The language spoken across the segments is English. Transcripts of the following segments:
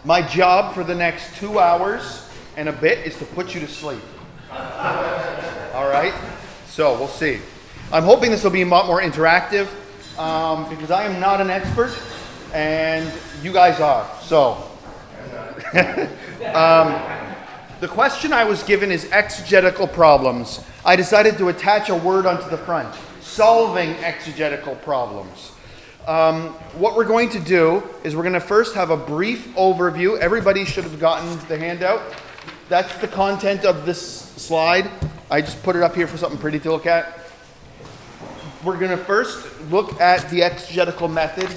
My job for the next 2 hours and a bit is to put you to sleep. All right? So we'll see. I'm hoping this will be a lot more interactive because I am not an expert and you guys are. So the question I was given is exegetical problems. I decided to attach a word onto the front. Solving exegetical problems. What we're going to do is we're going to first have a brief overview. Everybody should have gotten the handout. That's the content of this slide. I just put it up here for something pretty to look at. We're going to first look at the exegetical method,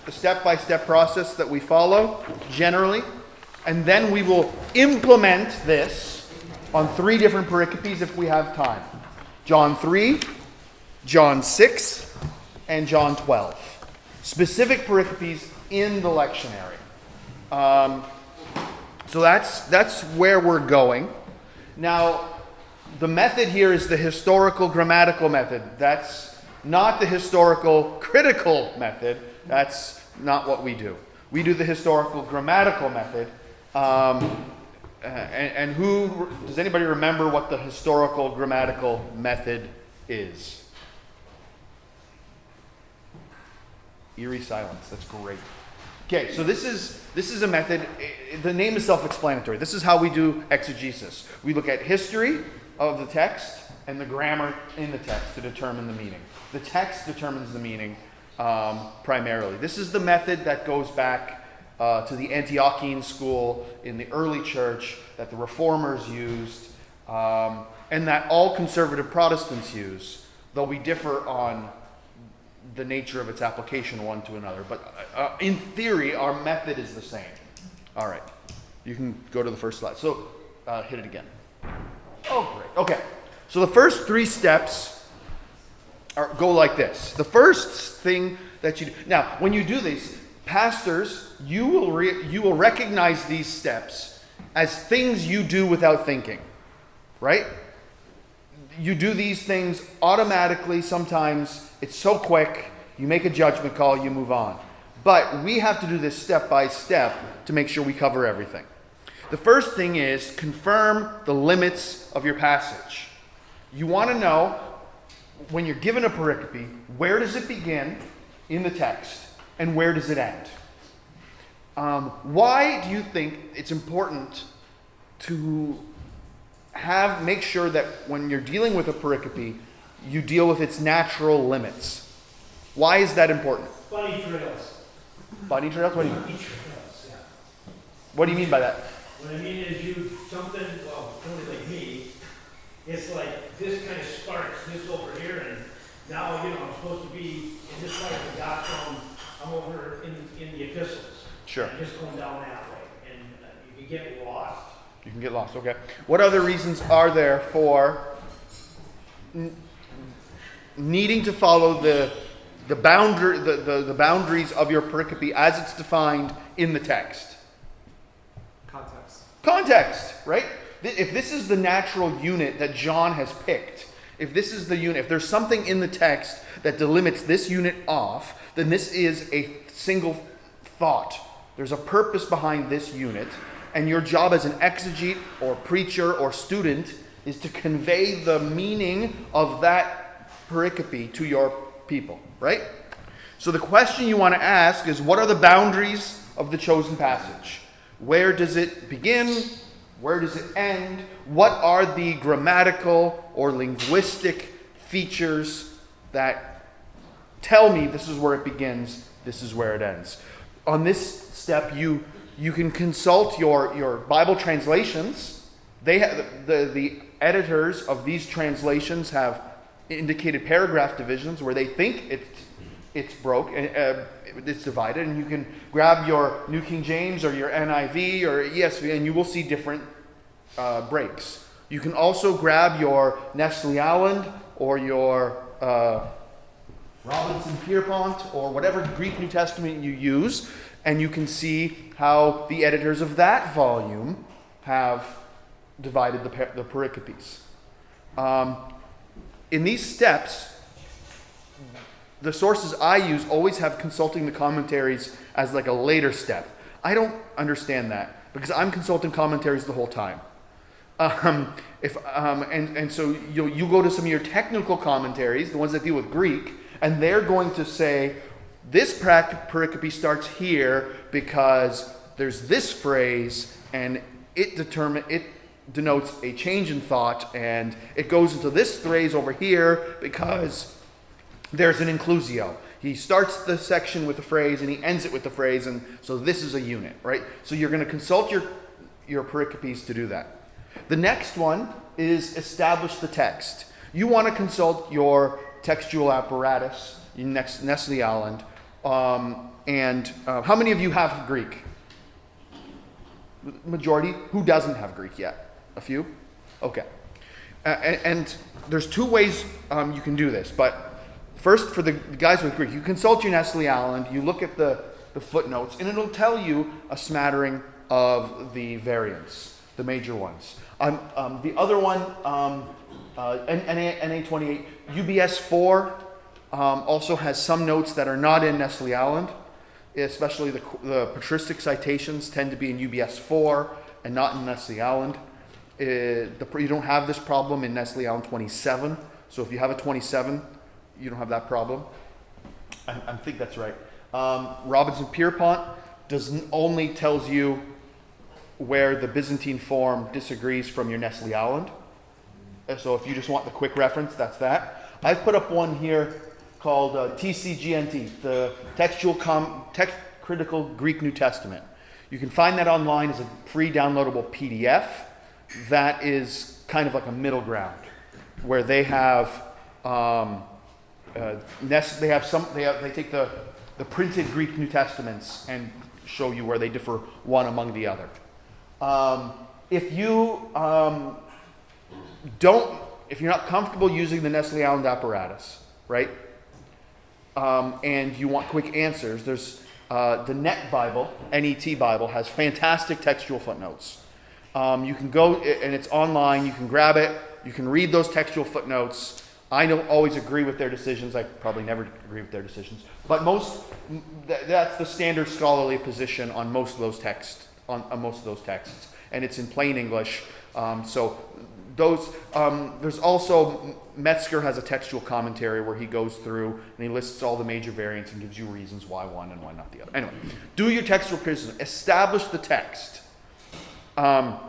the step-by-step process that we follow generally, and then we will implement this on 3 different pericopes if we have time. John 3, John 6, and John 12. Specific pericopes in the lectionary. So that's where we're going. Now, the method here is the historical grammatical method. That's not the historical critical method. That's not what we do. We do the historical grammatical method. And who does anybody remember what the historical grammatical method is? Eerie silence. That's great. Okay, so this is a method. The name is self-explanatory. This is how we do exegesis. We look at history of the text and the grammar in the text to determine the meaning. The text determines the meaning primarily. This is the method that goes back to the Antiochian school in the early church that the reformers used and that all conservative Protestants use, though we differ on the nature of its application one to another. But in theory, our method is the same. All right. You can go to the first slide. So hit it again. Oh, great. Okay. So the first 3 steps go like this. The first thing that you do. Now, when you do these, pastors, you will recognize these steps as things you do without thinking, right? You do these things automatically. Sometimes it's so quick, you make a judgment call, you move on. But we have to do this step by step to make sure we cover everything. The first thing is confirm the limits of your passage. You want to know, when you're given a pericope, where does it begin in the text and where does it end? Why do you think it's important to make sure that when you're dealing with a pericope, you deal with its natural limits? Why is that important? Bunny trails. Bunny trails? What do you mean? Bunny trails, yeah. What do you mean by that? What I mean is you something, well, somebody like me, it's like this kind of sparks this over here, and now, I'm supposed to be in this part of the gospel, I'm over in the epistles. Sure. I'm just going down that way, and you can get lost. You can get lost, okay. What other reasons are there for needing to follow the boundaries of your pericope as it's defined in the text? Context, right? If this is the natural unit that John has picked, if this is the unit, if there's something in the text that delimits this unit off, then this is a single thought. There's a purpose behind this unit, and your job as an exegete or preacher or student is to convey the meaning of that pericope to your people, right? So the question you want to ask is, what are the boundaries of the chosen passage? Where does it begin? Where does it end? What are the grammatical or linguistic features that tell me this is where it begins, this is where it ends? On this step, you can consult your Bible translations. They have the editors of these translations have indicated paragraph divisions where they think it's it's divided, and you can grab your New King James or your NIV or ESV, and you will see different breaks. You can also grab your Nestle Aland or your Robinson Pierpont or whatever Greek New Testament you use, and you can see how the editors of that volume have divided the pericopes. In these steps, the sources I use always have consulting the commentaries as like a later step. I don't understand that because I'm consulting commentaries the whole time. So you go to some of your technical commentaries, the ones that deal with Greek, and they're going to say, this pericope starts here because there's this phrase, and it denotes a change in thought, and it goes into this phrase over here because there's an inclusio. He starts the section with the phrase and he ends it with the phrase, and so this is a unit, right? So you're going to consult your pericopes to do that. The next one is establish the text. You want to consult your textual apparatus, your Nestle Aland, and how many of you have Greek? Majority. Who doesn't have Greek yet? A few? Okay. And there's two ways you can do this, but first, for the guys with Greek, you consult your Nestle Aland, you look at the footnotes, and it'll tell you a smattering of the variants, the major ones. The other one, NA28, UBS 4 also has some notes that are not in Nestle Aland, especially the patristic citations tend to be in UBS 4 and not in Nestle Aland. You don't have this problem in Nestle Aland 27, so if you have a 27, you don't have that problem. I think that's right. Robinson-Pierpont only tells you where the Byzantine form disagrees from your Nestle Aland. So if you just want the quick reference, that's that. I've put up one here called TCGNT, the Text Critical Greek New Testament. You can find that online as a free downloadable PDF. That is kind of like a middle ground, where they have they take the printed Greek New Testaments and show you where they differ one among the other. If you're not comfortable using the Nestle Aland apparatus, right? And you want quick answers, there's the NET Bible, NET Bible, has fantastic textual footnotes. You can go, and it's online, you can grab it, you can read those textual footnotes. I don't always agree with their decisions. I probably never agree with their decisions. But that's the standard scholarly position on most of those texts, and it's in plain English. There's also, Metzger has a textual commentary where he goes through and he lists all the major variants and gives you reasons why one and why not the other. Anyway, do your textual criticism. Establish the text. And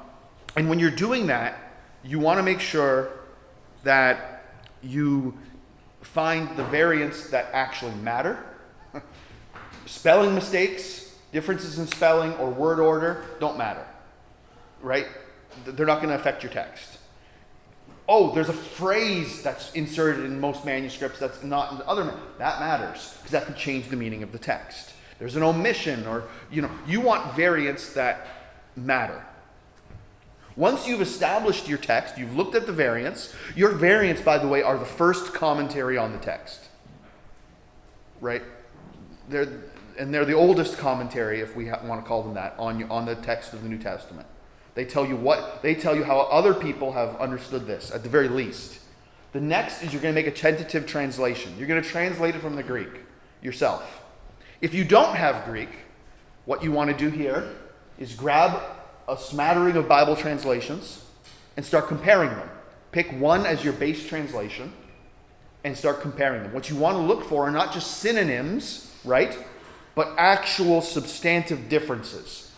when you're doing that, you want to make sure that you find the variants that actually matter. Spelling mistakes, differences in spelling or word order don't matter, right? They're not going to affect your text. Oh, there's a phrase that's inserted in most manuscripts that's not in the other. That matters because that could change the meaning of the text. There's an omission, or you want variants that matter. Once you've established your text, you've looked at the variants. Your variants, by the way, are the first commentary on the text, right? They're the oldest commentary, if we want to call them that, on the text of the New Testament. They tell you how other people have understood this, at the very least. The next is you're going to make a tentative translation. You're going to translate it from the Greek yourself. If you don't have Greek, what you want to do here is grab a smattering of Bible translations and start comparing them. Pick one as your base translation and start comparing them. What you want to look for are not just synonyms, right? But actual substantive differences.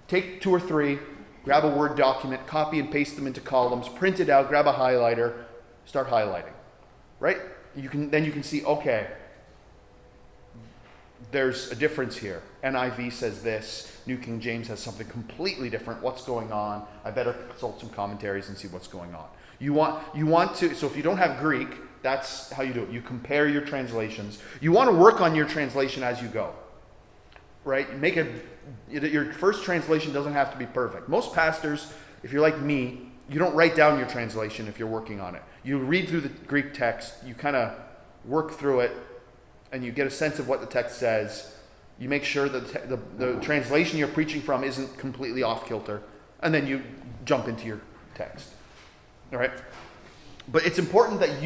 Take 2 or 3, grab a Word document, copy and paste them into columns, print it out, grab a highlighter, start highlighting, right? Then you can see, okay, there's a difference here. NIV says this, New King James has something completely different. What's going on? I better consult some commentaries and see what's going on. You want to, so if you don't have Greek, that's how you do it. You compare your translations. You want to work on your translation as you go, right? Your first translation doesn't have to be perfect. Most pastors, if you're like me, you don't write down your translation if you're working on it. You read through the Greek text, you kind of work through it, and you get a sense of what the text says. You make sure that the translation you're preaching from isn't completely off kilter, and then you jump into your text. All right? But it's important that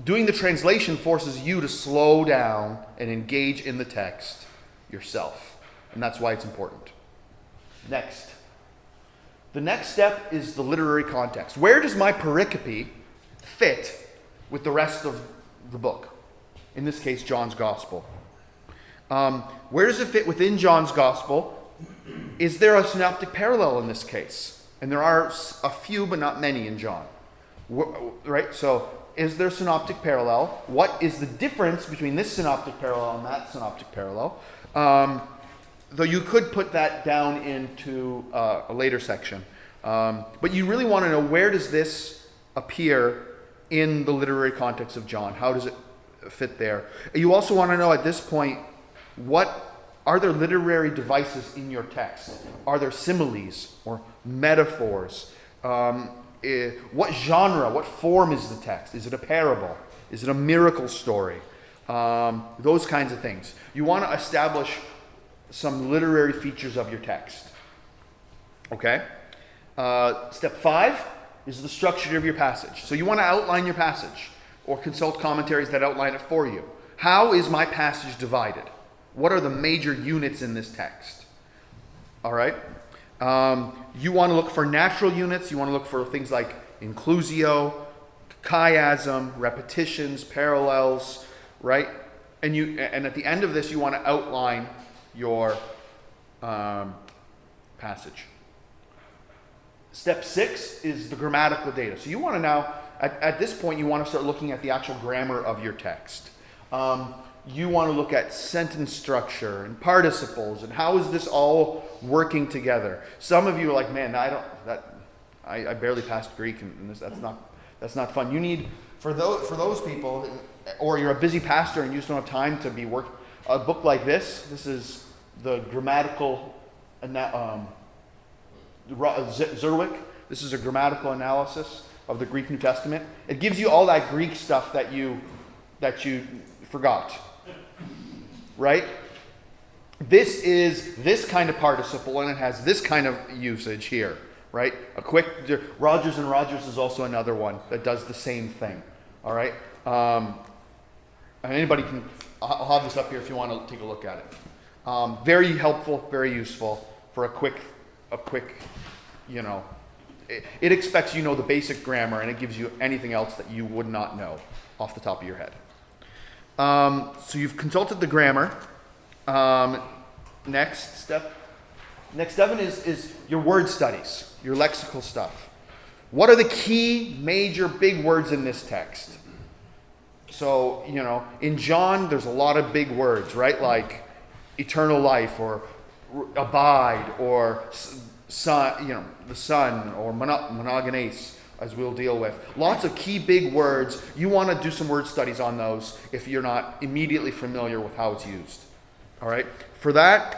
doing the translation forces you to slow down and engage in the text yourself. And that's why it's important. Next. The next step is the literary context. Where does my pericope fit with the rest of the book? In this case, John's Gospel. Where does it fit within John's Gospel? Is there a synoptic parallel in this case? And there are a few, but not many in John. Right? So, is there synoptic parallel? What is the difference between this synoptic parallel and that synoptic parallel? Though you could put that down into a later section. But you really want to know, where does this appear in the literary context of John? How does it fit there? You also want to know at this point, are there literary devices in your text? Are there similes or metaphors? What genre, what form is the text? Is it a parable? Is it a miracle story? Those kinds of things. You want to establish some literary features of your text. Okay? Step 5 is the structure of your passage. So you want to outline your passage or consult commentaries that outline it for you. How is my passage divided? What are the major units in this text? All right? You want to look for natural units. You want to look for things like inclusio, chiasm, repetitions, parallels, right? And at the end of this, you want to outline your passage. Step 6 is the grammatical data. So you want to now, at this point, you want to start looking at the actual grammar of your text. You want to look at sentence structure and participles and how is this all working together. Some of you are like, man, I barely passed Greek and that's not fun. You need, for those people, or you're a busy pastor and you just don't have time to be a book like this. This is the grammatical Zerwick. This is a grammatical analysis of the Greek New Testament. It gives you all that Greek stuff that you forgot. Right? This is this kind of participle, and it has this kind of usage here. Right? Rogers and Rogers is also another one that does the same thing. All right? And anybody can, I'll have this up here if you want to take a look at it. Very helpful, very useful for a quick, it expects you know the basic grammar, and it gives you anything else that you would not know off the top of your head. So you've consulted the grammar. Next step is your word studies, your lexical stuff. What are the key, major, big words in this text? So, in John, there's a lot of big words, right? Like eternal life, or abide, or son, the son, or monogenes, as we'll deal with. Lots of key big words. You want to do some word studies on those if you're not immediately familiar with how it's used. All right? For that,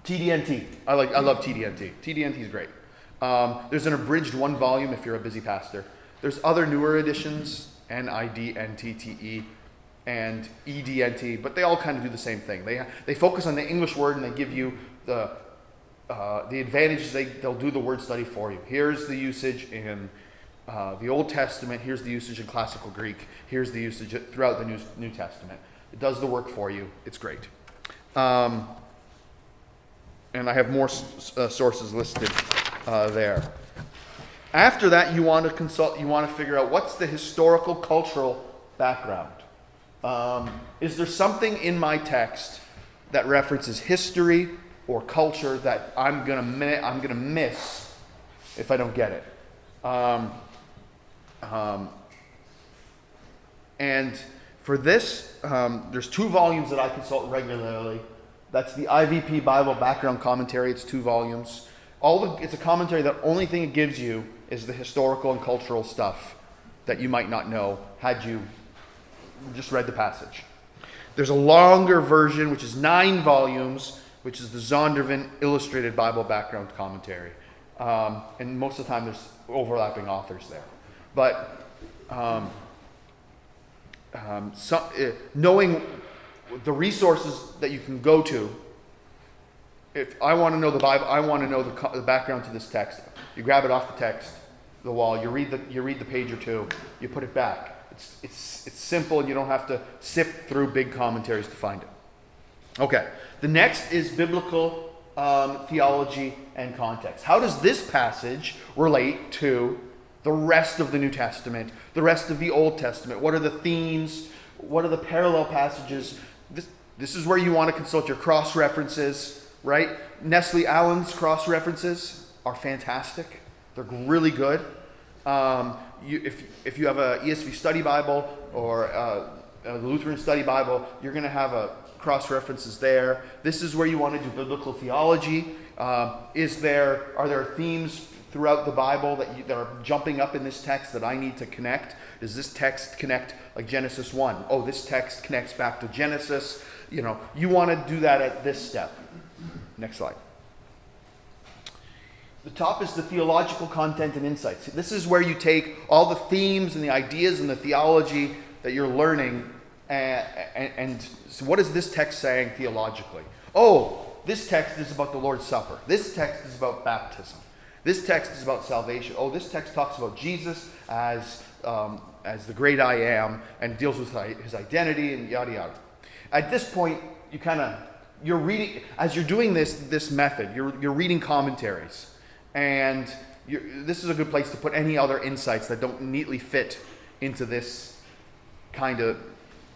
TDNT. I love TDNT. TDNT is great. There's an abridged 1 volume if you're a busy pastor. There's other newer editions, NIDNTTE and EDNT, but they all kind of do the same thing. They focus on the English word and they give you the advantages. They'll do the word study for you. Here's the usage in the Old Testament. Here's the usage in classical Greek. Here's the usage throughout the New Testament. It does the work for you. It's great. And I have more sources listed there. After that, you want to consult. You want to figure out what's the historical, cultural background. Is there something in my text that references history or culture that I'm gonna miss if I don't get it? And for this, there's 2 volumes that I consult regularly. That's the IVP Bible Background Commentary. It's 2 volumes. It's a commentary that only thing it gives you is the historical and cultural stuff that you might not know had you just read the passage. There's a longer version, which is 9 volumes, which is the Zondervan Illustrated Bible Background Commentary. And most of the time there's overlapping authors there. But knowing the resources that you can go to, if I want to know the Bible, I want to know the background to this text. You grab it off the text, the wall. You read the page or 2. You put it back. It's simple, and you don't have to sift through big commentaries to find it. Okay, The next is biblical theology and context. How does this passage relate to the rest of the New Testament, the rest of the Old Testament? What are the themes? What are the parallel passages? This is where you want to consult your cross-references, right? Nestle Allen's cross-references are fantastic. They're really good. If you have a ESV study Bible or a Lutheran study Bible, you're going to have cross-references there. This is where you want to do biblical theology. Are there themes throughout the Bible that are jumping up in this text that I need to connect? Does this text connect like Genesis 1? Oh, this text connects back to Genesis. You want to do that at this step. Next slide. The top is the theological content and insights. This is where you take all the themes and the ideas and the theology that you're learning and so what is this text saying theologically? Oh, this text is about the Lord's Supper. This text is about baptism. This text is about salvation. Oh, this text talks about Jesus as the great I am and deals with his identity and yada yada. At this point, you're reading, as you're doing this method, you're reading commentaries. And this is a good place to put any other insights that don't neatly fit into this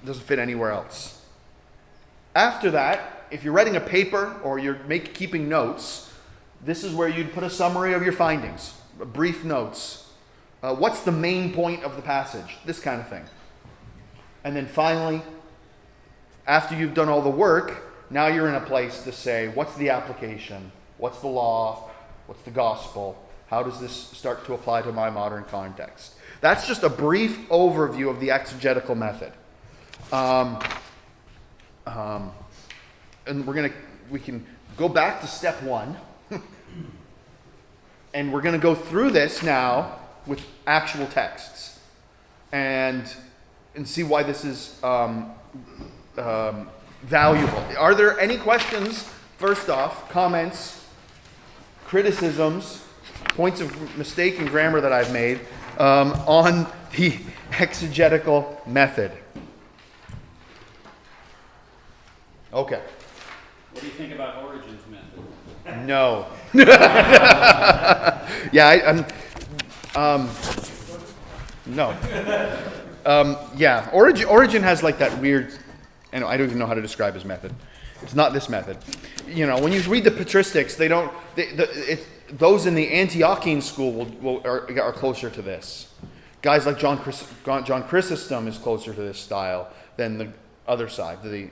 doesn't fit anywhere else. After that, if you're writing a paper or you're keeping notes, this is where you'd put a summary of your findings, brief notes. What's the main point of the passage? This kind of thing. And then finally, after you've done all the work, now you're in a place to say, what's the application? What's the law? What's the gospel? How does this start to apply to my modern context? That's just a brief overview of the exegetical method. And we can go back to step 1. And we're going to go through this now with actual texts and see why this is valuable. Are there any questions, first off, comments, criticisms, points of mistake in grammar that I've made on the exegetical method? Okay. What do you think about Origen's method? No. Yeah, no. Yeah, Origen has like that weird, I don't even know how to describe his method. It's not this method. When you read the patristics, those in the Antiochian school are closer to this. Guys like John Chrysostom is closer to this style than the other side, the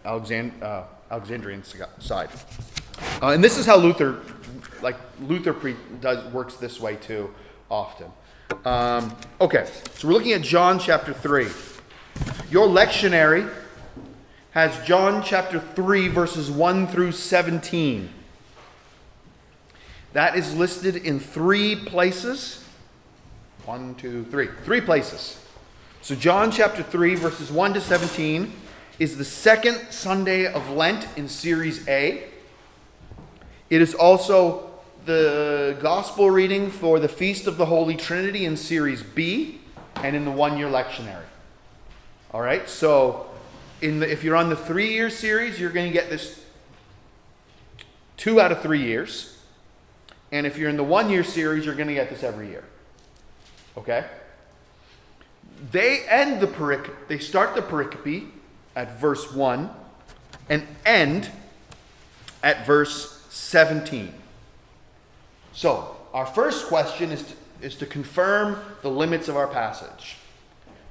Alexandrian side. And this is how Luther works this way too often. Okay, so we're looking at John chapter 3. Your lectionary has John chapter 3 verses 1 through 17. That is listed in 3 places. 1, 2, 3. 3 places. So John chapter 3 verses 1 to 17 is the second Sunday of Lent in Series A. It is also the gospel reading for the Feast of the Holy Trinity in Series B and in the 1-year lectionary. All right, so if you're on the 3-year series, you're going to get this 2 out of 3 years. And if you're in the 1-year series, you're going to get this every year. Okay? They start the pericope at verse 1 and end at verse 17. So, our first question is to confirm the limits of our passage.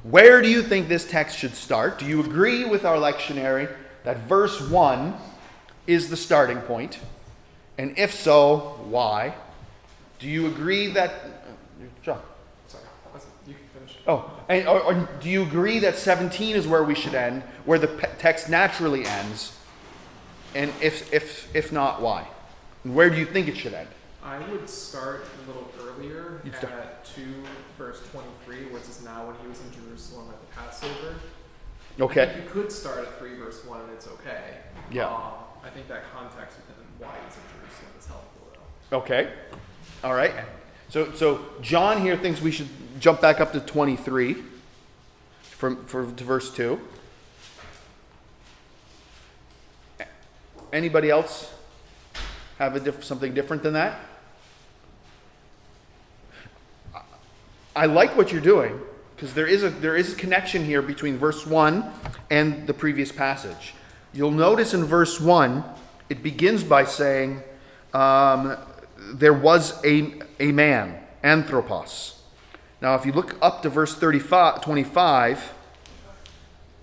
Where do you think this text should start? Do you agree with our lectionary that verse 1 is the starting point? And if so, why? Do you agree that... John. Sorry, you can finish. Oh, or do you agree that 17 is where we should end, where the text naturally ends? And if not, why? And where do you think it should end? I would start a little earlier at 2 verse 23, which is now when he was in Jerusalem at the Passover. Okay. I think you could start at 3 verse 1 and it's okay. Yeah. I think that context within why he's in Jerusalem is helpful though. Okay. All right. So John here thinks we should jump back up to 23 to verse 2. Anybody else have something different than that? I like what you're doing, because there is a connection here between verse 1 and the previous passage. You'll notice in verse 1, it begins by saying, there was a man, anthropos. Now, if you look up to verse 25,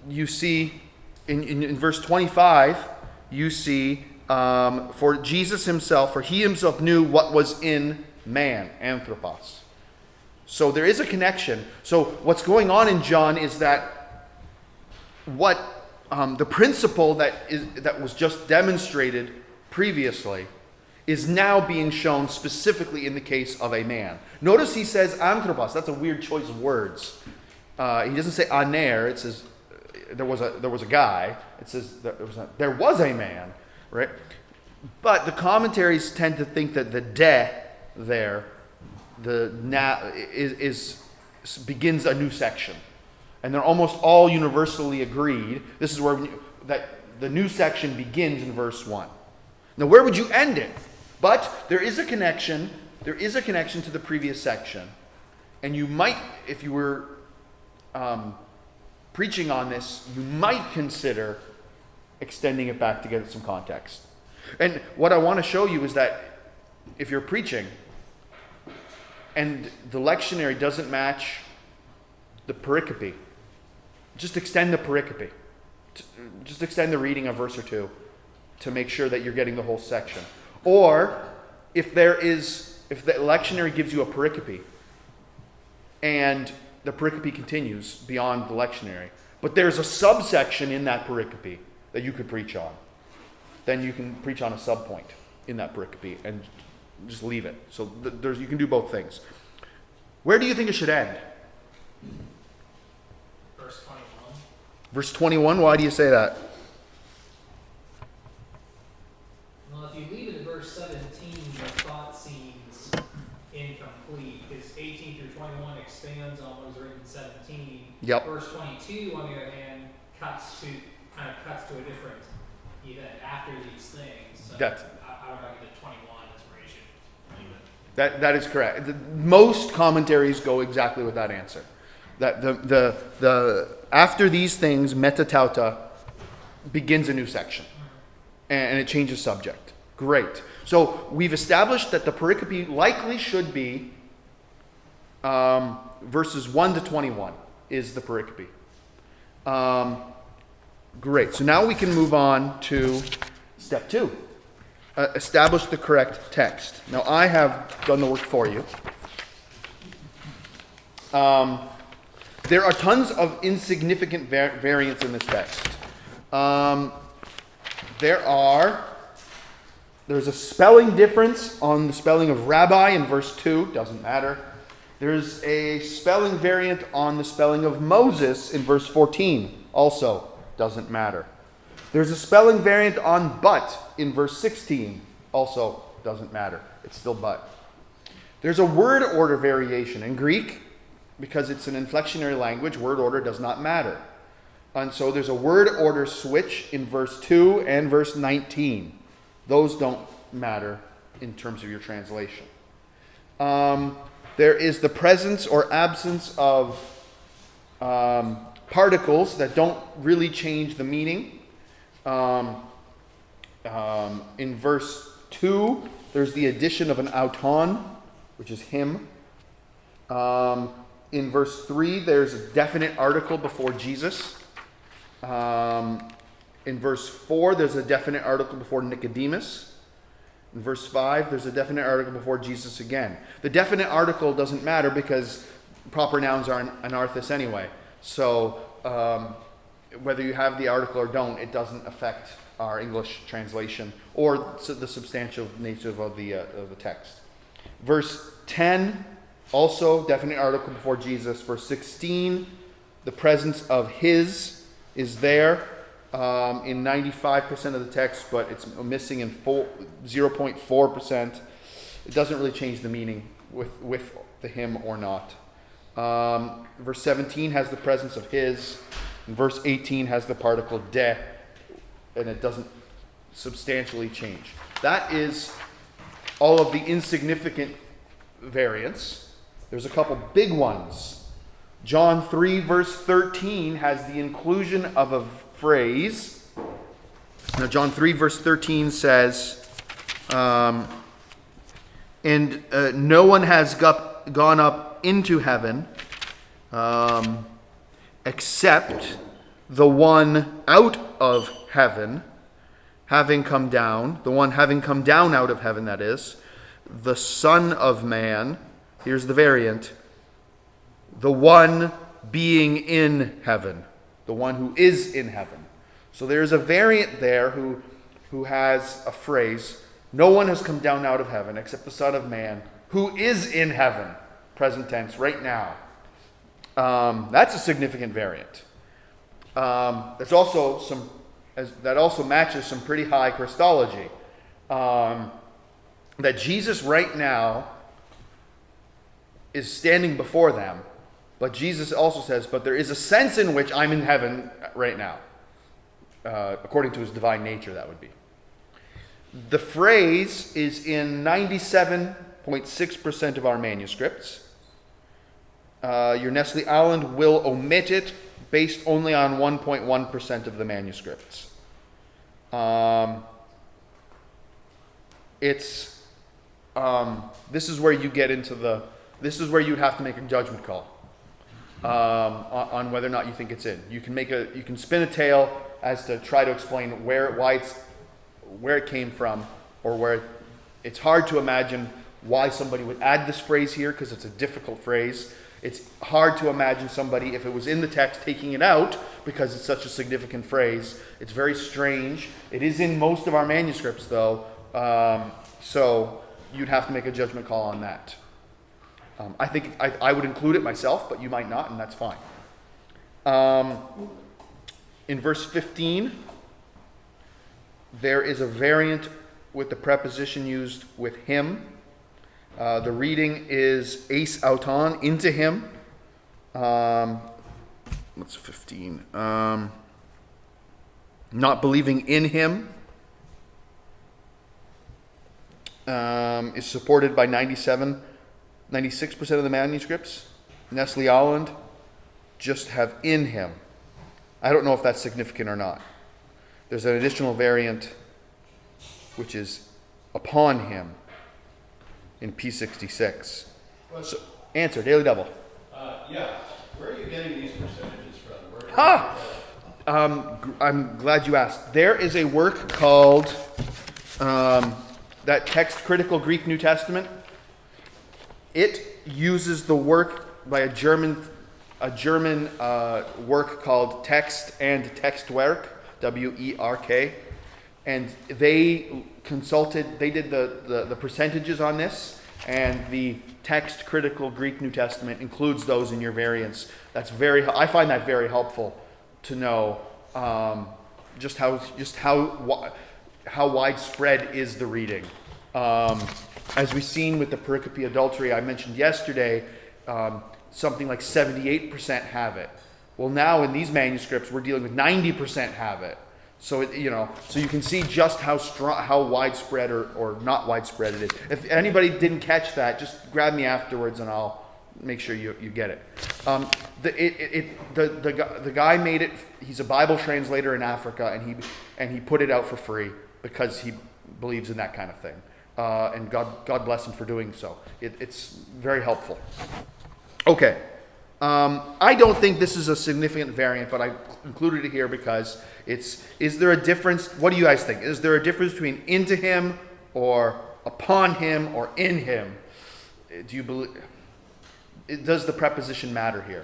you see, in verse 25, you see, for Jesus himself, for he himself knew what was in man, anthropos. So there is a connection. So what's going on in John is that the principle that was just demonstrated previously is now being shown specifically in the case of a man. Notice he says anthropos. That's a weird choice of words. He doesn't say aner. It says there was a guy. It says there was a man, right? But the commentaries tend to think that the de there, begins a new section, and they're almost all universally agreed. This is where that the new section begins in verse 1. Now, where would you end it? But there is a connection. There is a connection to the previous section, and you might, if you were preaching on this, you might consider extending it back to get some context. And what I want to show you is that if you're preaching and the lectionary doesn't match the pericope, just extend the pericope. Just extend the reading a verse or two to make sure that you're getting the whole section. Or if the lectionary gives you a pericope and the pericope continues beyond the lectionary, but there's a subsection in that pericope that you could preach on, then you can preach on a subpoint in that pericope and just leave it. So you can do both things. Where do you think it should end? Verse 21. Verse 21, why do you say that? Well, if you leave it at verse 17, the thought seems incomplete, because 18 through 21 expands on what was written in 17. Yep. Verse 22, on the other hand, cuts to a different event after these things. So I would argue that 21 is where you should leave it. That is correct. Most commentaries go exactly with that answer. That the after these things, metatauta begins a new section, and it changes subject. Great. So we've established that the pericope likely should be verses 1 to 21 is the pericope. Great. So now we can move on to step 2. Establish the correct text. Now I have done the work for you. There are tons of insignificant variants in this text. There's a spelling difference on the spelling of rabbi in verse 2, doesn't matter. There's a spelling variant on the spelling of Moses in verse 14, also doesn't matter. There's a spelling variant on but in verse 16, also doesn't matter. It's still but. There's a word order variation in Greek. Because it's an inflectionary language, word order does not matter. And so there's a word order switch in verse 2 and verse 19. Those don't matter in terms of your translation. There is the presence or absence of particles that don't really change the meaning. In verse 2, there's the addition of an auton, which is him. In verse 3, there's a definite article before Jesus. In verse 4, there's a definite article before Nicodemus. In verse 5, there's a definite article before Jesus again. The definite article doesn't matter because proper nouns are anarthus anyway. So whether you have the article or don't, it doesn't affect our English translation or the substantial nature of the text. Verse 10, also definite article before Jesus. Verse 16, the presence of his is there in 95% of the text, but it's missing in 0.4%. It doesn't really change the meaning with the him or not. Verse 17 has the presence of his, and verse 18 has the particle de, and it doesn't substantially change. That is all of the insignificant variants. There's a couple big ones. John 3 verse 13 has the inclusion of a phrase. Now John 3 verse 13 says, and no one has gone up into heaven except the one out of heaven, having come down, the one having come down out of heaven, that is, the Son of Man. Here's the variant. The one being in heaven. The one who is in heaven. So there's a variant there who has a phrase, no one has come down out of heaven except the Son of Man, who is in heaven, present tense, right now. That's a significant variant. That also matches some pretty high Christology. That Jesus right now is standing before them, but Jesus also says, but there is a sense in which I'm in heaven right now. According to his divine nature, that would be. The phrase is in 97.6% of our manuscripts. Your Nestle Aland will omit it based only on 1.1% of the manuscripts. This is where you get into this is where you'd have to make a judgment call on whether or not you think it's in. You can spin a tale as to try to explain where it came from, or where it's hard to imagine why somebody would add this phrase here because it's a difficult phrase. It's hard to imagine somebody, if it was in the text, taking it out because it's such a significant phrase. It's very strange. It is in most of our manuscripts, though, so you'd have to make a judgment call on that. I think I would include it myself, but you might not, and that's fine. In verse 15, there is a variant with the preposition used with him. The reading is eis auton, into him. What's 15? Not believing in him is supported by 96% of the manuscripts. Nestle Aland just have in him. I don't know if that's significant or not. There's an additional variant which is upon him in P66. So, answer, Daily Double. Yeah. Where are you getting these percentages from? I'm glad you asked. There is a work called that Text Critical Greek New Testament. It uses the work by a German work called Text and Textwerk, W-E-R-K, and they did the percentages on this, and the Text Critical Greek New Testament includes those in your variants. I find that very helpful to know just how widespread is the reading. As we've seen with the pericope adultery I mentioned yesterday, something like 78% have it. Well, now in these manuscripts, we're dealing with 90% have it. So so you can see just how widespread or not widespread it is. If anybody didn't catch that, just grab me afterwards and I'll make sure you get it. The guy made it. He's a Bible translator in Africa, and he put it out for free because he believes in that kind of thing. And God bless him for doing so. It's very helpful. Okay. I don't think this is a significant variant, but I included it here because is there a difference? What do you guys think? Is there a difference between into him or upon him or in him? Do you believe? Does the preposition matter here?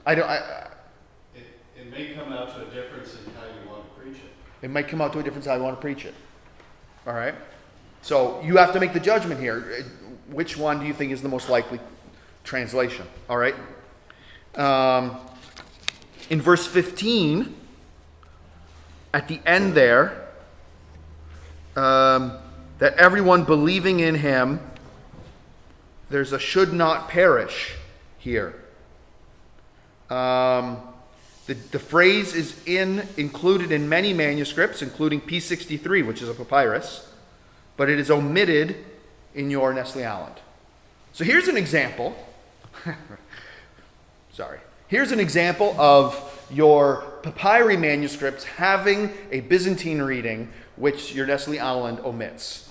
It may come out to a difference in how you want to preach it. It might come out to a difference how you want to preach it. All right? So you have to make the judgment here. Which one do you think is the most likely translation? All right? In verse 15, at the end there, that everyone believing in him, there's a should not perish here. The phrase is included in many manuscripts, including P63, which is a papyrus, but it is omitted in your Nestle-Aland. So here's an example. Sorry. Here's an example of your papyri manuscripts having a Byzantine reading, which your Nestle-Aland omits,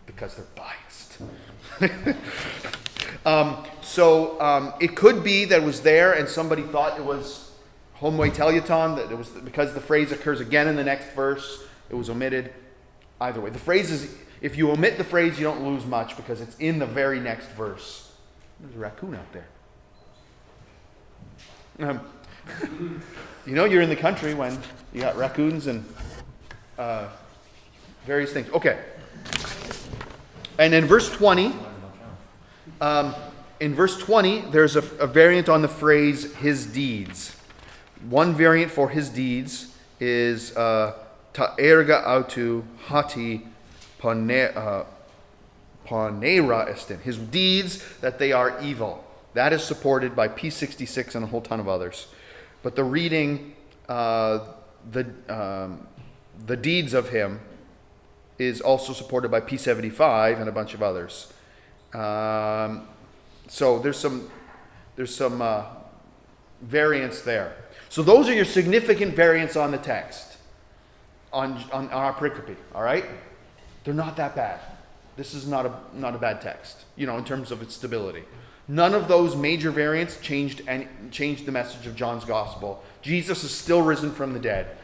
because they're biased. It could be that it was there and somebody thought it was homoi teleuton, that it was because the phrase occurs again in the next verse, it was omitted. Either way, the phrase is, if you omit the phrase, you don't lose much because it's in the very next verse. There's a raccoon out there. You know you're in the country when you got raccoons and various things. Okay. And in verse 20, there's a variant on the phrase "his deeds." One variant for "his deeds" is "ta erga autu hati panera estin." His deeds, that they are evil. That is supported by P66 and a whole ton of others. But the reading, the deeds of him, is also supported by P75 and a bunch of others. So there's some variants there. So those are your significant variants on the text, on our pericope. All right, they're not that bad. This is not a bad text, in terms of its stability. None of those major variants changed the message of John's gospel. Jesus is still risen from the dead.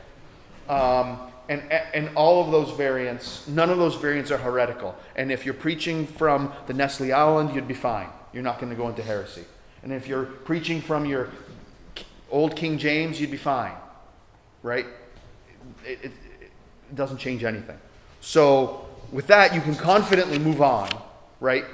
And all of those variants, none of those variants are heretical. And if you're preaching from the Nestle-Aland, you'd be fine. You're not going to go into heresy. And if you're preaching from your old King James, you'd be fine. Right? It doesn't change anything. So with that, you can confidently move on, right?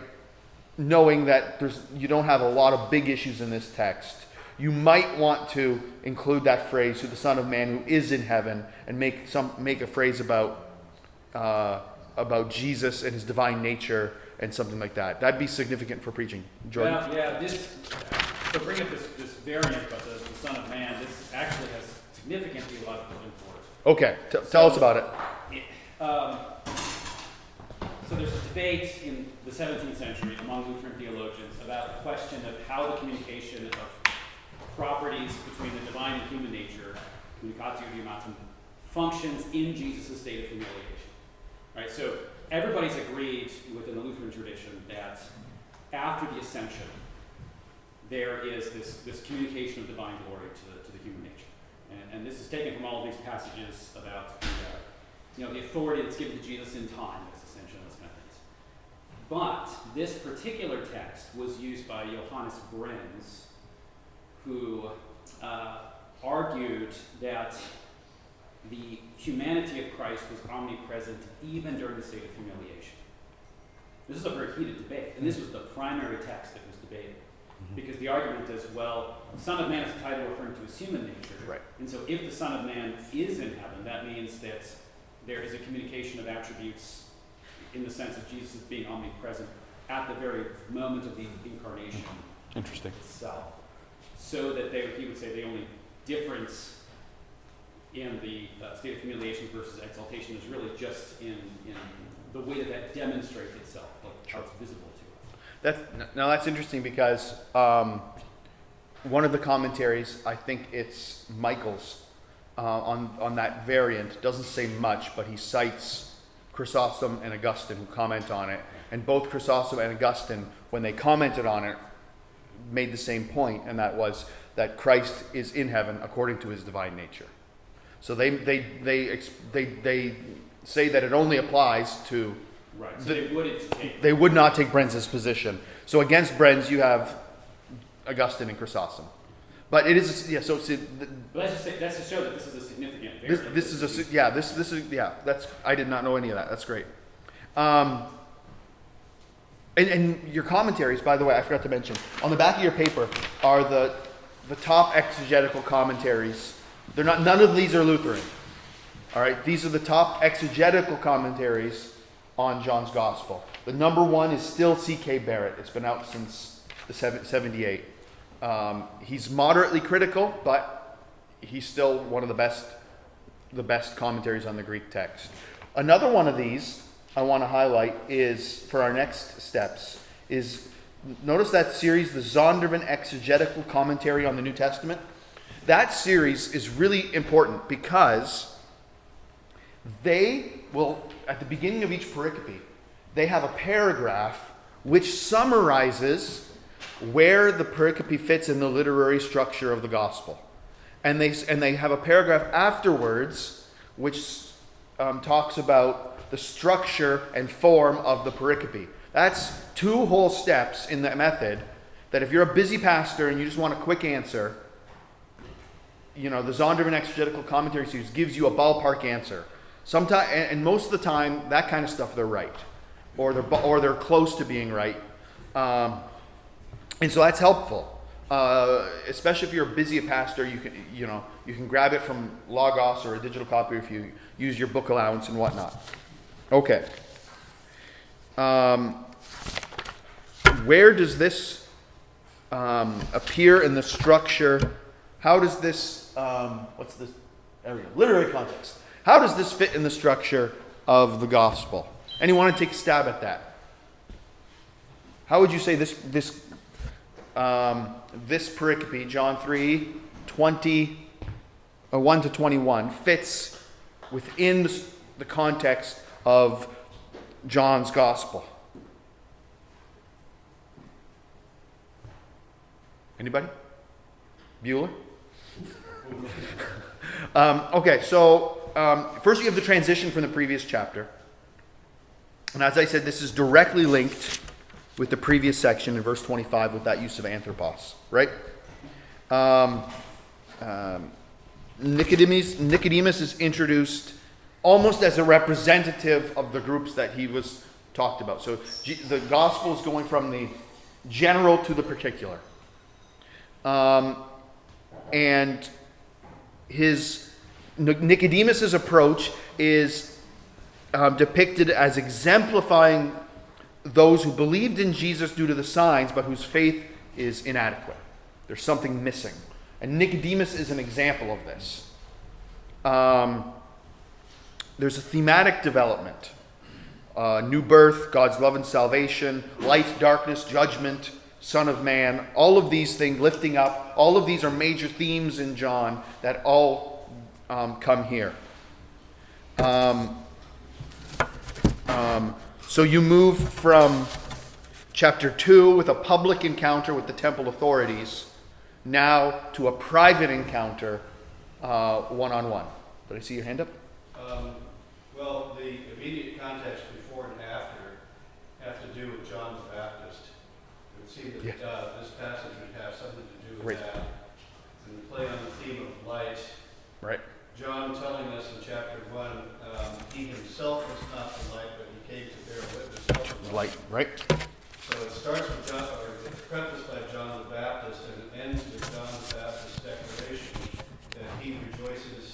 Knowing that you don't have a lot of big issues in this text. You might want to include that phrase, "to the Son of Man who is in heaven," and make a phrase about Jesus and his divine nature and something like that. That'd be significant for preaching. Jordan? Well, yeah, so bring up this variant about the Son of Man. This actually has significant theological import. Okay, tell us about it. So there's a debate in the 17th century among Lutheran theologians about the question of how the communication of properties between the divine and human nature, communicatio diomatum, functions in Jesus' state of humiliation. Right? So everybody's agreed within the Lutheran tradition that after the ascension, there is this communication of divine glory to the human nature. And this is taken from all of these passages about the authority that's given to Jesus in time, as ascension, those kind of things. But this particular text was used by Johannes Brenz, who argued that the humanity of Christ was omnipresent even during the state of humiliation. This is a very heated debate, and this was the primary text that was debated. Because the argument is, well, Son of Man is a title referring to his human nature. Right. And so if the Son of Man is in heaven, that means that there is a communication of attributes in the sense of Jesus being omnipresent at the very moment of the incarnation itself. So that he would say the only difference in the state of humiliation versus exaltation is really just in the way that demonstrates itself, like how it's visible to us. That's interesting because one of the commentaries, I think it's Michael's, on that variant, doesn't say much, but he cites Chrysostom and Augustine who comment on it. And both Chrysostom and Augustine, when they commented on it, made the same point, and that was that Christ is in heaven according to his divine nature. So they say that it only applies to. Right. So they would not take Brenz's position. So against Brenz, you have Augustine and Chrysostom. But it is but that's to show that this is a significant variant. I did not know any of that. That's great. And your commentaries, by the way, I forgot to mention, on the back of your paper are the top exegetical commentaries. None of these are Lutheran. All right, these are the top exegetical commentaries on John's Gospel. The number one is still C.K. Barrett. It's been out since the 78. He's moderately critical, but he's still one of the best commentaries on the Greek text. Another one of these I want to highlight is, for our next steps, is notice that series, the Zondervan Exegetical Commentary on the New Testament. That series is really important because they will, at the beginning of each pericope, they have a paragraph which summarizes where the pericope fits in the literary structure of the gospel. And they have a paragraph afterwards which talks about the structure and form of the pericope. That's 2 whole steps in that method that if you're a busy pastor and you just want a quick answer, the Zondervan Exegetical Commentary series gives you a ballpark answer. Sometimes, and most of the time, that kind of stuff they're right, or they're close to being right, and so that's helpful. Especially if you're a busy pastor, you can grab it from Logos or a digital copy if you use your book allowance and whatnot. Okay. Where does this appear in the structure? How does this, what's this area? Literary context. How does this fit in the structure of the gospel? Anyone want to take a stab at that? How would you say this pericope, John 1 to 21, fits within the context of John's gospel? Anybody? Bueller? Okay, so first you have the transition from the previous chapter. And as I said, this is directly linked with the previous section in verse 25 with that use of anthropos, right? Nicodemus is introduced almost as a representative of the groups that he was talked about. So the gospel is going from the general to the particular. And Nicodemus's approach is depicted as exemplifying those who believed in Jesus due to the signs, but whose faith is inadequate. There's something missing. And Nicodemus is an example of this. There's a thematic development. New birth, God's love and salvation, light, darkness, judgment, Son of Man, all of these things, lifting up, all of these are major themes in John that all come here. So you move from chapter 2 with a public encounter with the temple authorities now to a private encounter one-on-one. Did I see your hand up? Well, the immediate context before and after have to do with John the Baptist. It would seem that this passage would have something to do with that. And play on the theme of light. Right. John telling us in chapter 1, he himself was not the light, but he came to bear witness of the light. Right. So it starts with John, or it's prefaced by John the Baptist, and it ends with John the Baptist's declaration that he rejoices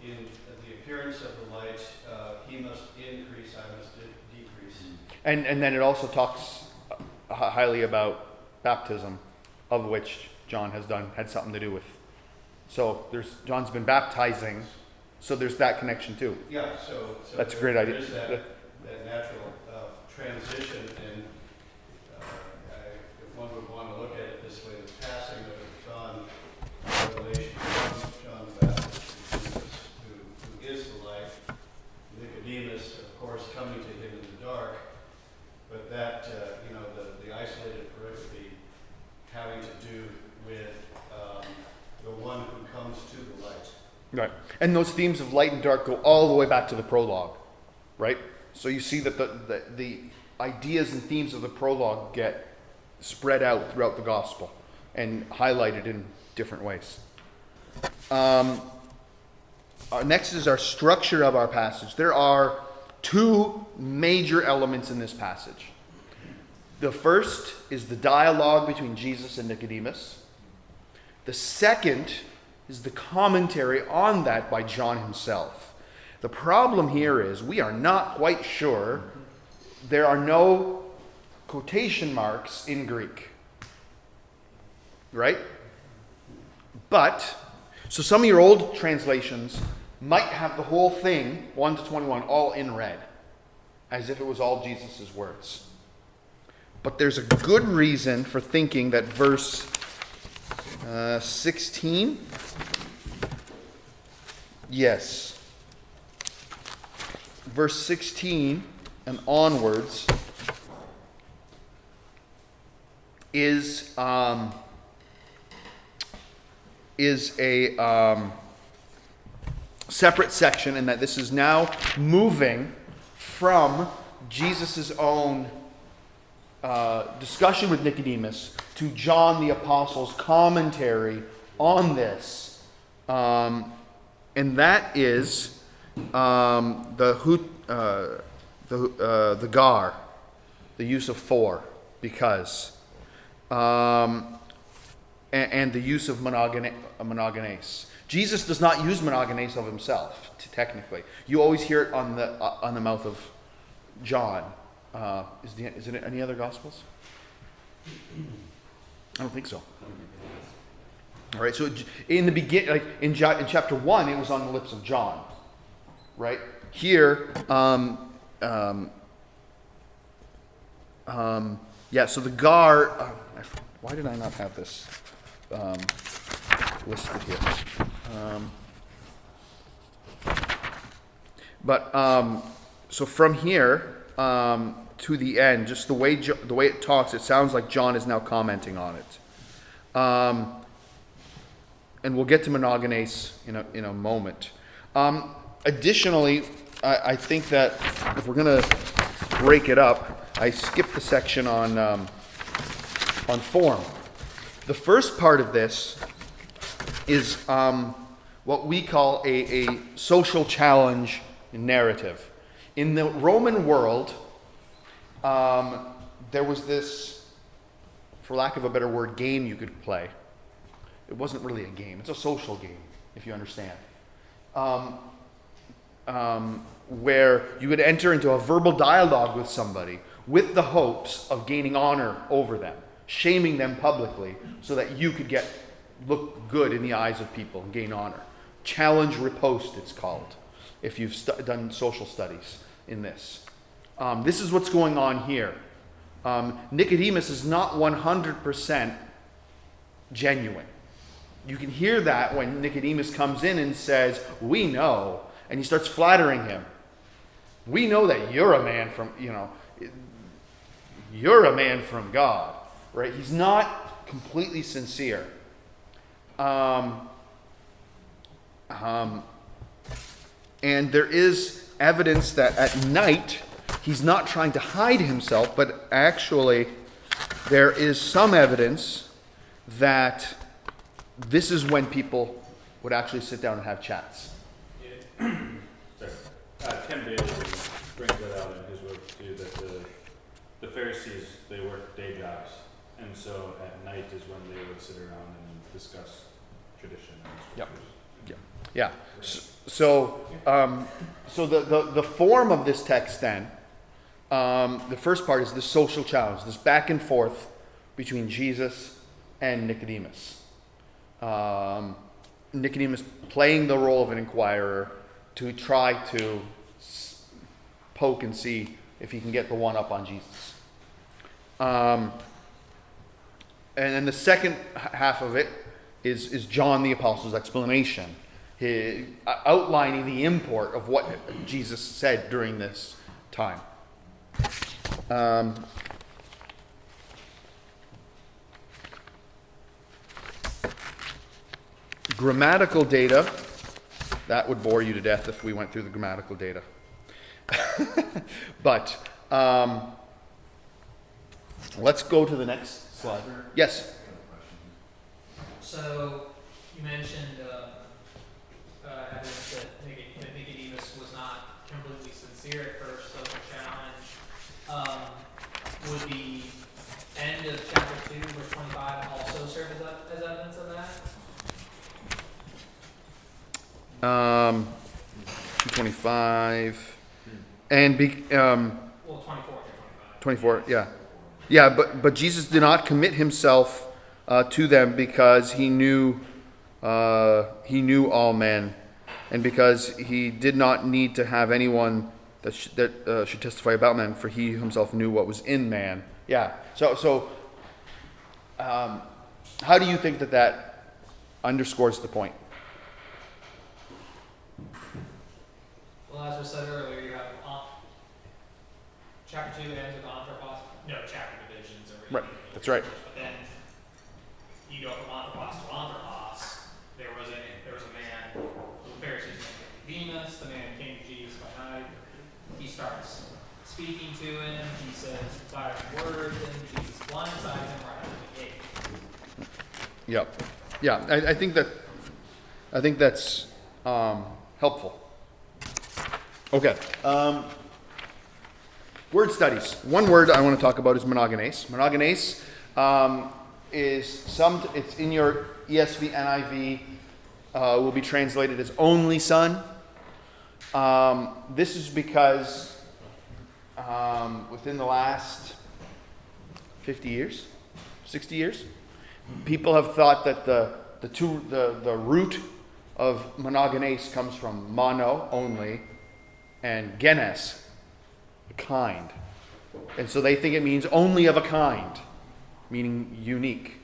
in the appearance of the light. He must increase, I must decrease. And then it also talks highly about baptism, of which John had something to do with. So John's been baptizing, so there's that connection too. Yeah, so that's a great idea. There's that natural transition, and if one would want to look at it this way, the passing of John, Revelation, John the Baptist, who is the light, Nicodemus, of course, coming to him in the dark, but that, the isolated pericope having to do with the one who comes to the light. Right. And those themes of light and dark go all the way back to the prologue, right? So you see that the ideas and themes of the prologue get spread out throughout the gospel and highlighted in different ways. Next is our structure of our passage. There are 2 major elements in this passage. The first is the dialogue between Jesus and Nicodemus. The second is the commentary on that by John himself. The problem here is we are not quite sure. There are no quotation marks in Greek. Right? But So some of your old translations might have the whole thing, 1 to 21, all in red, as if it was all Jesus' words. But there's a good reason for thinking that verse 16, yes, verse 16 and onwards is a separate section, and that this is now moving from Jesus' own discussion with Nicodemus to John the Apostle's commentary on this, and that is the gar, the use of for, because, and the use of monogenes. Jesus does not use monogenes of himself, technically. You always hear it on the mouth of John. Is it in any other Gospels? I don't think so. All right. So in the beginning, like in chapter 1, it was on the lips of John. Right here. Yeah. So the gar. Why did I not have this listed here? So from here to the end, just the way it talks, it sounds like John is now commenting on it. And we'll get to monogenes in a moment. Additionally, I think that if we're going to break it up, I skipped the section on form. The first part of this is what we call a social challenge narrative. In the Roman world, there was this, for lack of a better word, game you could play. It wasn't really a game. It's a social game, if you understand. Where you would enter into a verbal dialogue with somebody with the hopes of gaining honor over them, shaming them publicly so that you could look good in the eyes of people and gain honor. Challenge riposte, it's called, if you've done social studies in this. This is what's going on here. Nicodemus is not 100% genuine. You can hear that when Nicodemus comes in and says, "We know," and he starts flattering him. "We know that you're a man from, you're a man from God," right? He's not completely sincere. And there is evidence that at night he's not trying to hide himself, but actually there is some evidence that this is when people would actually sit down and have chats. Ken Bailey brings that out in his work too, that the Pharisees, they worked day jobs, and so at night is when they would sit around and discuss tradition and scriptures. Yeah. So the form of this text then, the first part is the social challenge, this back and forth between Jesus and Nicodemus. Nicodemus playing the role of an inquirer to try to poke and see if he can get the one up on Jesus. And then the second half of it is John the Apostle's explanation, outlining the import of what Jesus said during this time. Grammatical data, that would bore you to death if we went through the grammatical data. But let's go to the next slide. Yes? So you mentioned evidence that Nicodemus was not completely sincere at first, social challenge. Would the end of chapter 2, verse 25 also serve as evidence of that? 225 and 24, yeah, but Jesus did not commit himself to them because he knew he knew all men, and because he did not need to have anyone that should testify about man, for he himself knew what was in man. Yeah. So, how do you think that underscores the point? Well, as was said earlier, you have chapter 2 ends with anthropos, no chapter divisions or Right, that's right. But then you go from anthropos to anthropos. There was a man who the Pharisees named Nicodemus. The man came to Jesus by night. He starts speaking to him. He says firing words, and Jesus blindsides him right out of the gate. Yep. Yeah. I think that's helpful. Okay. Word studies. One word I want to talk about is monogenes. Monogenes it's in your ESV, NIV, will be translated as only son. This is because within the last 50 years, 60 years, people have thought that the root of monogenes comes from mono, only, and genes, kind. And so they think it means only of a kind, meaning unique.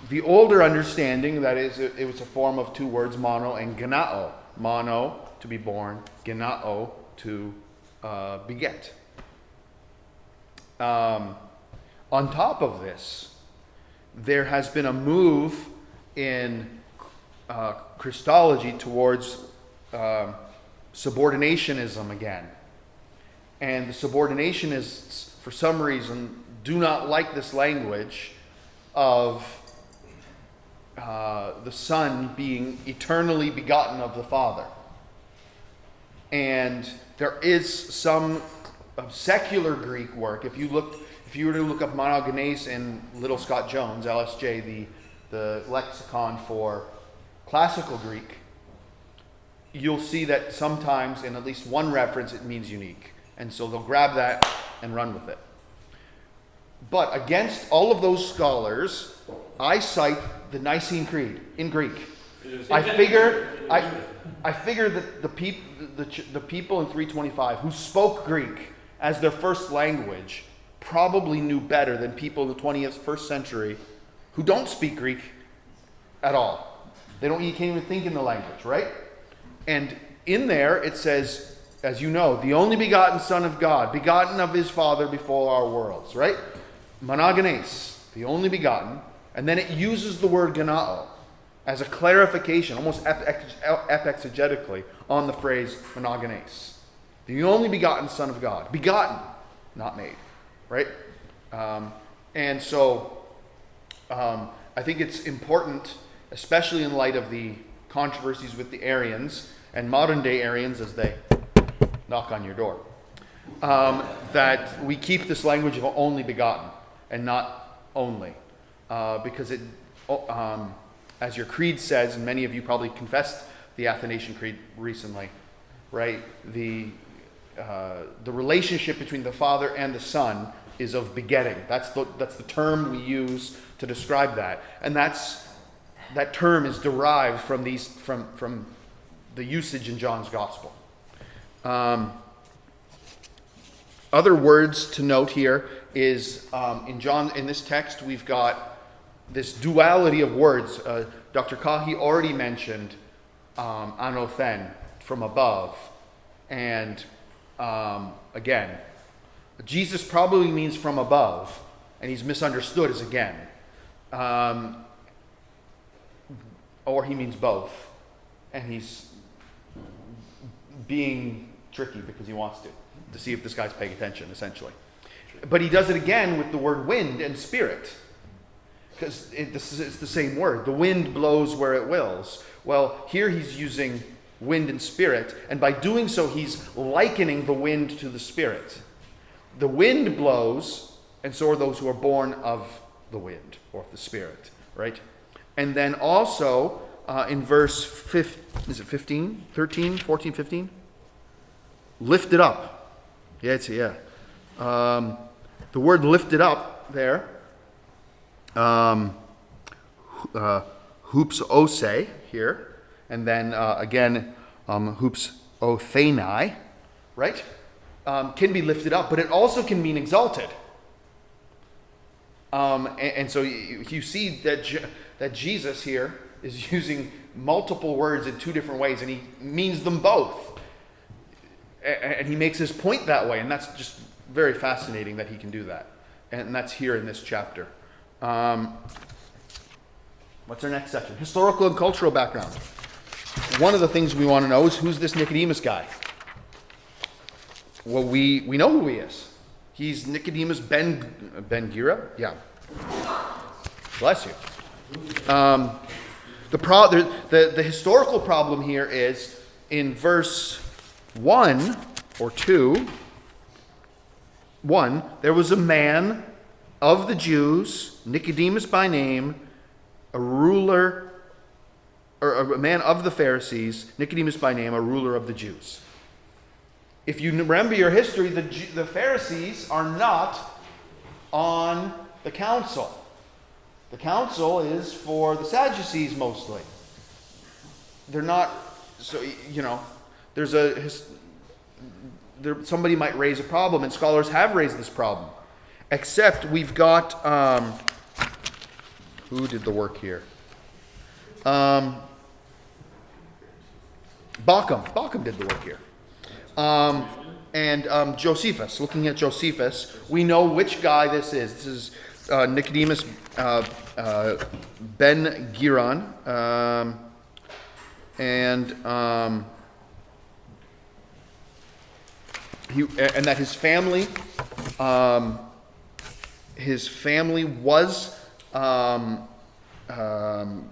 The older understanding, that is, it was a form of two words, mono and genao. Mono, to be born, genao, to beget. On top of this, there has been a move in Christology towards subordinationism again. And the subordinationists, for some reason, do not like this language of the Son being eternally begotten of the Father. And there is some secular Greek work. If you were to look up monogenes in Little Scott Jones, LSJ, the lexicon for classical Greek, you'll see that sometimes in at least one reference it means unique. And so they'll grab that and run with it. But against all of those scholars, I cite the Nicene Creed in Greek. I figure that the people in 325 who spoke Greek as their first language probably knew better than people in the 21st century who don't speak Greek at all. You can't even think in the language, right? And in there it says, as you know, the only begotten Son of God, begotten of his Father before our worlds, right? Monogenes, the only begotten. And then it uses the word genao as a clarification, almost exegetically, on the phrase monogenes. The only begotten Son of God. Begotten, not made, right? And so I think it's important, especially in light of the controversies with the Arians and modern day Arians as they knock on your door, that we keep this language of only begotten and not only, because it, as your creed says, and many of you probably confessed the Athanasian Creed recently, right? The relationship between the Father and the Son is of begetting. That's the term we use to describe that, and that term is derived from from the usage in John's Gospel. Other words to note here is in this text we've got this duality of words. Dr. Kahi already mentioned anothen, from above, and again, Jesus probably means from above, and he's misunderstood as again, or he means both, and he's being tricky because he wants to see if this guy's paying attention, essentially. But he does it again with the word wind and spirit, because it's the same word. The wind blows where it wills. Well, here he's using wind and spirit, and by doing so he's likening the wind to the spirit. The wind blows, and so are those who are born of the wind, or of the spirit, right? And then also in verse 15, 13, 14, 15? Lifted up. The word lifted up there, hoops ose here, and then again hoops othenai, right? Can be lifted up, but it also can mean exalted. And so you see that Jesus here is using multiple words in two different ways, and he means them both. And he makes his point that way, and that's just very fascinating that he can do that. And that's here in this chapter. What's our next section? Historical and cultural background. One of the things we want to know is, who's this Nicodemus guy? Well, we know who he is. He's Nicodemus ben Gira? Yeah. Bless you. The historical problem here is in verse 1 or 2. 1, there was a man of the Jews, Nicodemus by name, a ruler, or a man of the Pharisees, Nicodemus by name, a ruler of the Jews. If you remember your history, the Pharisees are not on the council. The council is for the Sadducees mostly. They're not, so, there's somebody might raise a problem, and scholars have raised this problem. Except we've got, who did the work here? Bauckham did the work here. And Josephus, looking at Josephus, we know which guy this is. This is Nicodemus ben Giron, and that his family was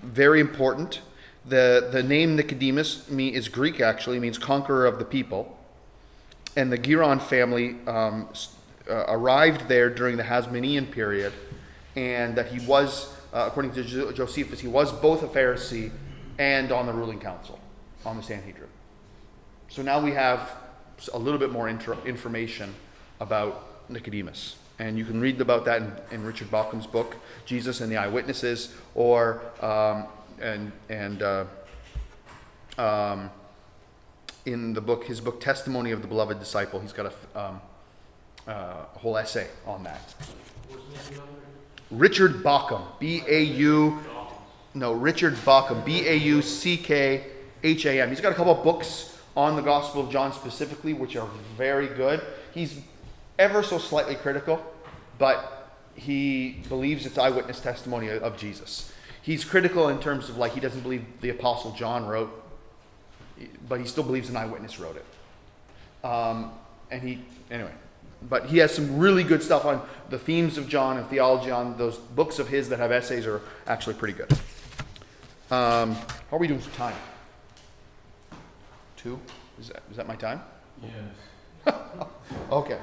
very important. The name Nicodemus is Greek, actually, means conqueror of the people. And the Giron family arrived there during the Hasmonean period, and that he was, according to Josephus, he was both a Pharisee and on the ruling council, on the Sanhedrin. So now we have a little bit more information about Nicodemus. And you can read about that in Richard Bauckham's book, Jesus and the Eyewitnesses, or in his book Testimony of the Beloved Disciple. He's got a whole essay on that. Richard Bauckham, Richard Bauckham, Bauckham. He's got a couple of books on the Gospel of John specifically, which are very good. He's ever so slightly critical, but he believes it's eyewitness testimony of Jesus. He's critical in terms of, he doesn't believe the Apostle John wrote, but he still believes an eyewitness wrote it. But he has some really good stuff on the themes of John and theology on those books of his that have essays are actually pretty good. How are we doing for time? 2? Is that my time? Yes. Okay.